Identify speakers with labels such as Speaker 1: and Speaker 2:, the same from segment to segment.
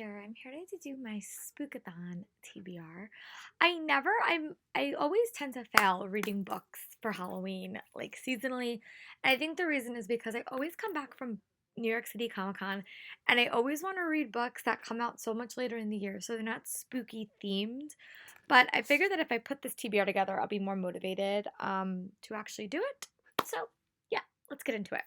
Speaker 1: I'm here to do my Spookathon TBR. I always tend to fail reading books for Halloween, like seasonally. And I think the reason is because I always come back from New York City Comic Con and I always want to read books that come out so much later in the year, so they're not spooky themed. But I figured that if I put this TBR together, I'll be more motivated to actually do it. So, yeah, let's get into it.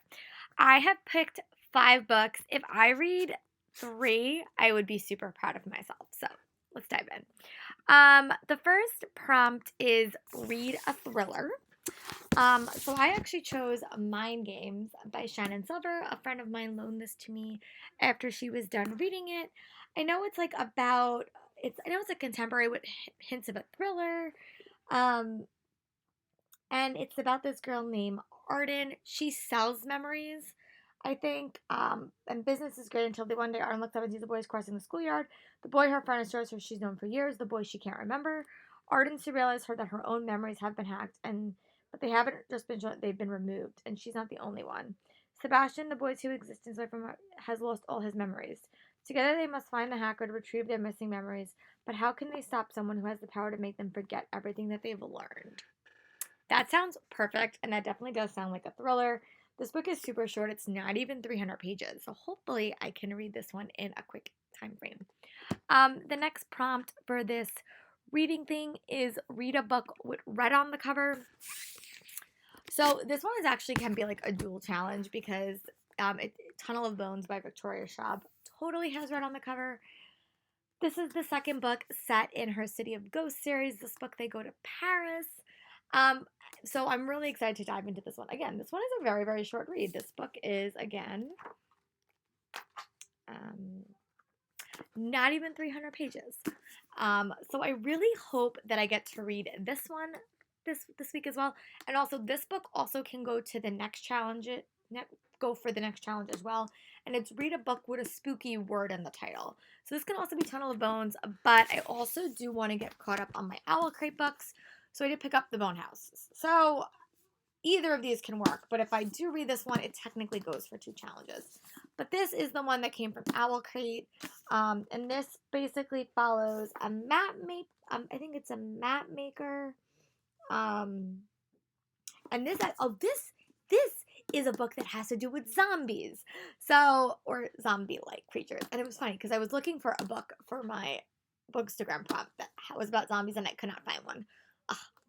Speaker 1: I have picked 5 books. If I read 3, I would be super proud of myself. So let's dive in. The first prompt is read a thriller. So I actually chose Mind Games by Shannon Silver. A friend of mine loaned this to me after she was done reading it. I know it's like about I know it's a contemporary with hints of a thriller. Um, and it's about this girl named Arden. She sells memories, I think. And business is great until one day Arden looks up and sees the boys crossing the schoolyard. The boy her friend assures her she's known for years. The boy she can't remember. Arden to realize her that her own memories have been hacked, and but they haven't just been shown; they've been removed, and she's not the only one. Sebastian, the boy's who existence away from her, has lost all his memories. Together, they must find the hacker to retrieve their missing memories. But how can they stop someone who has the power to make them forget everything that they've learned? That sounds perfect, and that definitely does sound like a thriller. This book is super short. It's not even 300 pages, so hopefully I can read this one in a quick time frame. The next prompt for this reading thing is read a book with red on the cover. So this one is actually can be like a dual challenge because Tunnel of Bones by Victoria Schwab totally has red on the cover. This is the second book set in her City of Ghosts series. This book, they go to Paris. Um, so I'm really excited to dive into this one. Again, this one is a very, very short read. This book is, again, um, not even 300 pages. So I really hope that I get to read this one this week as well. And also, this book also can go to the next challenge. Go for the next challenge as well. And it's read a book with a spooky word in the title. So this can also be Tunnel of Bones, but I also do want to get caught up on my Owl Crate books. So I did pick up the Bone House. So either of these can work, but if I do read this one, it technically goes for 2 challenges. But this is the one that came from Owl Crate, and this basically follows a map make. I think it's a map maker. And this is a book that has to do with zombies, or zombie-like creatures. And it was funny because I was looking for a book for my Bookstagram prompt that was about zombies, and I could not find one.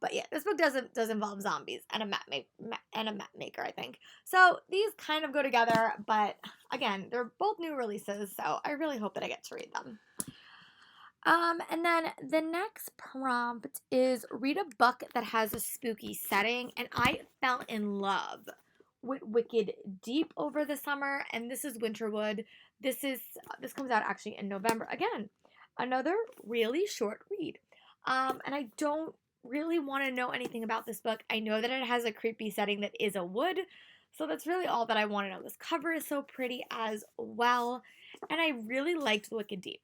Speaker 1: But yeah, this book does involve zombies and a map maker, I think. So these kind of go together, but again, they're both new releases, so I really hope that I get to read them. And then the next prompt is read a book that has a spooky setting, and I fell in love with Wicked Deep over the summer, and this is Winterwood. This comes out actually in November. Again, another really short read. And I don't really want to know anything about this book. I know that it has a creepy setting that is a wood, so that's really all that I want to know. This cover is so pretty as well, and I really liked Wicked Deep.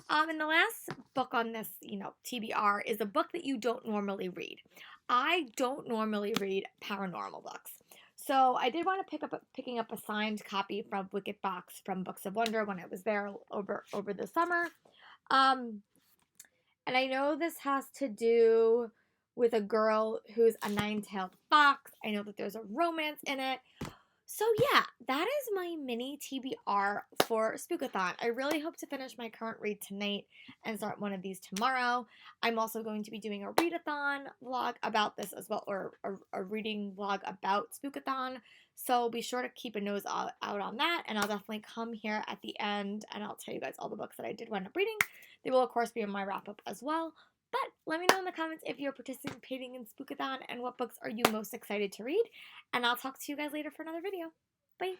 Speaker 1: And the last book on this, TBR is a book that you don't normally read. I don't normally read paranormal books. So I did want to picking up a signed copy from Wicked Box from Books of Wonder when I was there over the summer. And I know this has to do with a girl who's a 9-tailed fox. I know that there's a romance in it. So yeah, that is my mini TBR for Spookathon. I really hope to finish my current read tonight and start one of these tomorrow. I'm also going to be doing a readathon vlog about this as well, or a reading vlog about Spookathon. So be sure to keep a nose out on that, and I'll definitely come here at the end and I'll tell you guys all the books that I did wind up reading. They will of course be in my wrap up as well. But let me know in the comments if you're participating in Spookathon and what books are you most excited to read. And I'll talk to you guys later for another video. Bye!